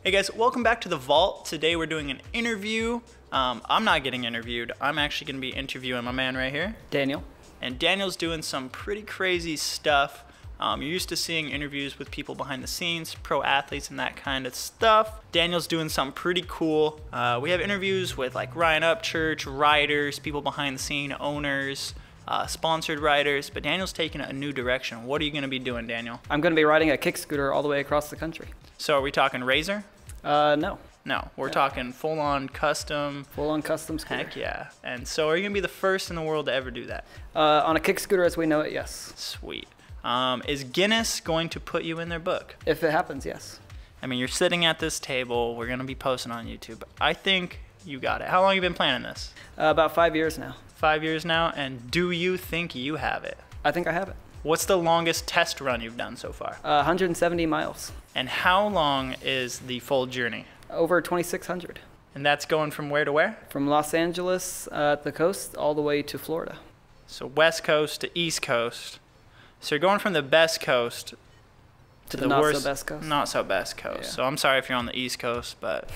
Hey guys, welcome back to The Vault. Today we're doing an interview. I'm not getting interviewed. I'm actually going to be interviewing my man right here, Daniel. And Daniel's doing some pretty crazy stuff. You're used to seeing interviews with people behind the scenes, pro athletes and that kind of stuff. Daniel's doing something pretty cool. We have interviews with like Ryan Upchurch, riders, people behind the scene, owners, sponsored riders, but Daniel's taking a new direction. What are you going to be doing, Daniel? I'm going to be riding a kick scooter all the way across the country. So are we talking razor? No. No, we're talking full-on custom. Full-on custom scooter. Heck yeah. And so are you going to be the first in the world to ever do that? On a kick scooter as we know it, yes. Sweet. Is Guinness going to put you in their book? If it happens, yes. I mean, you're sitting at this table. We're going to be posting on YouTube. I think you got it. How long have you been planning this? About 5 years now. 5 years now? And do you think you have it? I think I have it. What's the longest test run you've done so far? 170 miles. And how long is the full journey? Over 2,600. And that's going from where to where? From Los Angeles at the coast all the way to Florida. So west coast to east coast. So you're going from the best coast to the not worst, so best coast. Not so best coast. Yeah. So I'm sorry if you're on the east coast, but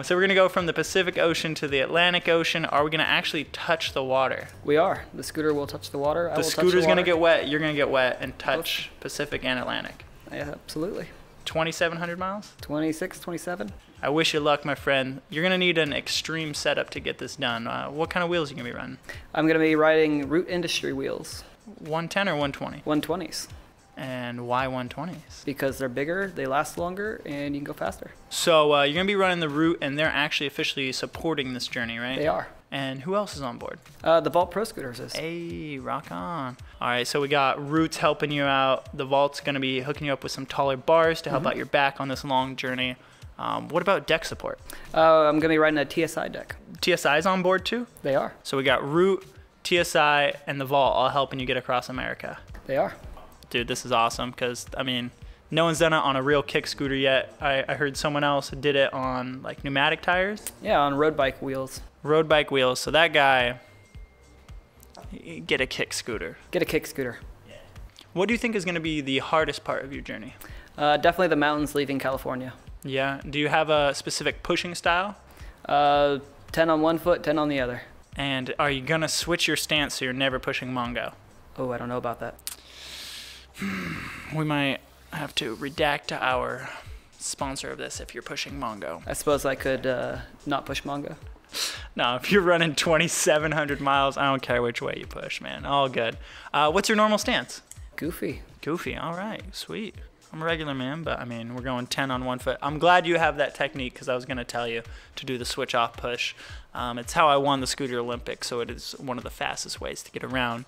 so we're gonna go from the Pacific Ocean to the Atlantic Ocean. Are we gonna actually touch the water? We are. The scooter will touch the water. The scooter's gonna get wet. You're gonna get wet and touch Pacific and Atlantic. Yeah, absolutely. 2,700 miles? 26, 27. I wish you luck, my friend. You're gonna need an extreme setup to get this done. What kind of wheels are you gonna be running? I'm going to be riding Root Industry wheels. 110 or 120? 120s. And why 120s? Because they're bigger, they last longer, and you can go faster. So you're going to be running the Root, and they're actually officially supporting this journey, right? They are. And who else is on board? TheVaultProScooters is. Hey, rock on. All right, so we got Roots helping you out. The Vault's going to be hooking you up with some taller bars to help out your back on this long journey. What about deck support? I'm going to be riding a TSI deck. TSI's on board too? They are. So we got Root, TSI, and the Vault all helping you get across America. They are. Dude, this is awesome because, I mean, no one's done it on a real kick scooter yet. I heard someone else did it on, like, pneumatic tires. Yeah, on road bike wheels. Road bike wheels. So that guy, get a kick scooter. Get a kick scooter. Yeah. What do you think is going to be the hardest part of your journey? Definitely the mountains leaving California. Yeah. Do you have a specific pushing style? 10 on one foot, 10 on the other. And are you going to switch your stance so you're never pushing Mongo? Oh, I don't know about that. We might have to redact our sponsor of this if you're pushing Mongo. I suppose I could not push Mongo. No, if you're running 2,700 miles, I don't care which way you push, man. All good. What's your normal stance? Goofy. Goofy. All right. Sweet. I'm a regular man, but I mean, we're going 10 on one foot. I'm glad you have that technique because I was going to tell you to do the switch off push. It's how I won the Scooter Olympics, so it is one of the fastest ways to get around.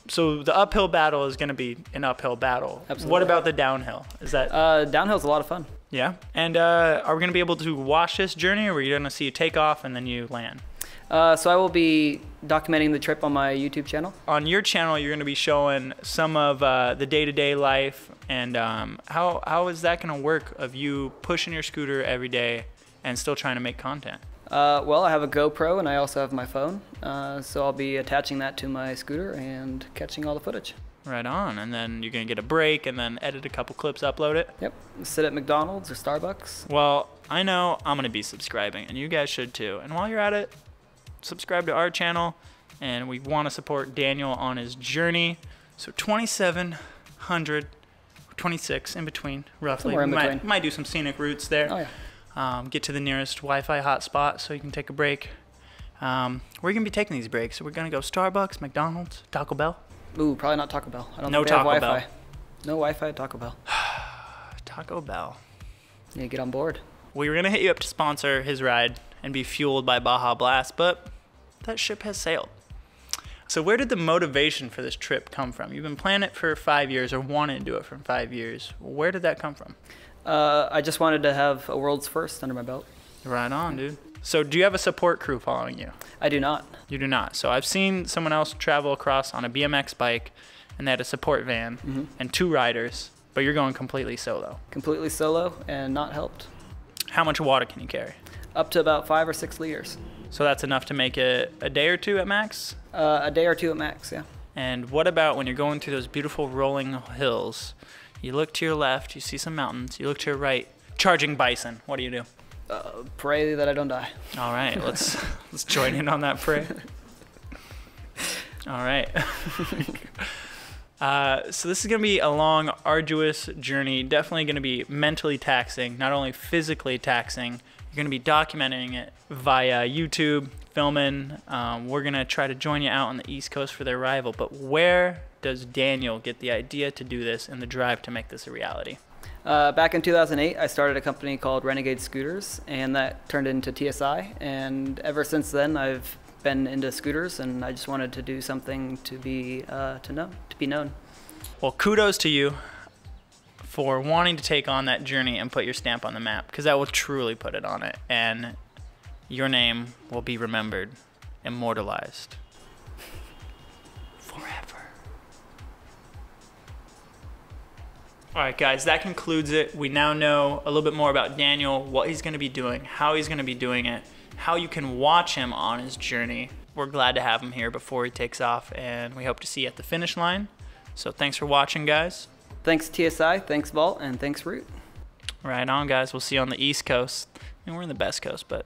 So the uphill battle is going to be an uphill battle. Absolutely. What about the downhill? Is that downhill's a lot of fun. Yeah. And are we going to be able to watch this journey, or are you going to see you take off and then you land? So I will be documenting the trip on my YouTube channel. On your channel, you're going to be showing some of the day-to-day life, and how is that going to work of you pushing your scooter every day and still trying to make content? Well, I have a GoPro and I also have my phone, so I'll be attaching that to my scooter and catching all the footage. Right on. And then you're going to get a break and then edit a couple clips, upload it? Yep. Sit at McDonald's or Starbucks. Well, I know I'm going to be subscribing, and you guys should too. And while you're at it, subscribe to our channel, and we want to support Daniel on his journey. So 2,700, 26 in between, roughly. Somewhere in between. Might do some scenic routes there. Oh, yeah. Get to the nearest Wi-Fi hotspot so you can take a break. Where are you going to be taking these breaks? So we're going to go Starbucks, McDonald's, Taco Bell? Ooh, probably not Taco Bell. I don't No think they have Taco Wi-Fi. Bell. No Wi-Fi at Taco Bell. Taco Bell. Yeah, get on board. We were going to hit you up to sponsor his ride and be fueled by Baja Blast, but that ship has sailed. So where did the motivation for this trip come from? You've been planning it for 5 years, or wanting to do it for 5 years. Where did that come from? I just wanted to have a world's first under my belt. Right on, dude. So do you have a support crew following you? I do not. You do not. So I've seen someone else travel across on a BMX bike, and they had a support van and 2 riders, but you're going completely solo. Completely solo and not helped. How much water can you carry? Up to about 5 or 6 liters. So that's enough to make it a day or two at max? A day or two at max, yeah. And what about when you're going through those beautiful rolling hills? You look to your left, you see some mountains. You look to your right, charging bison. What do you do? Pray that I don't die. All right, let's join in on that prayer. All right. So this is going to be a long, arduous journey. Definitely going to be mentally taxing, not only physically taxing. You're going to be documenting it via YouTube, filming. We're going to try to join you out on the East Coast for their arrival. But where does Daniel get the idea to do this and the drive to make this a reality? Back in 2008, I started a company called Renegade Scooters, and that turned into TSI. And ever since then, I've been into scooters, and I just wanted to do something to be known. Well, kudos to you for wanting to take on that journey and put your stamp on the map, because that will truly put it on it, and your name will be remembered, immortalized forever. All right, guys, that concludes it. We now know a little bit more about Daniel, what he's going to be doing, how he's going to be doing it, how you can watch him on his journey. We're glad to have him here before he takes off, and we hope to see you at the finish line. So thanks for watching, guys. Thanks TSI, thanks Vault, and thanks Root. Right on, guys. We'll see you on the East Coast. I mean, we're in the best coast, but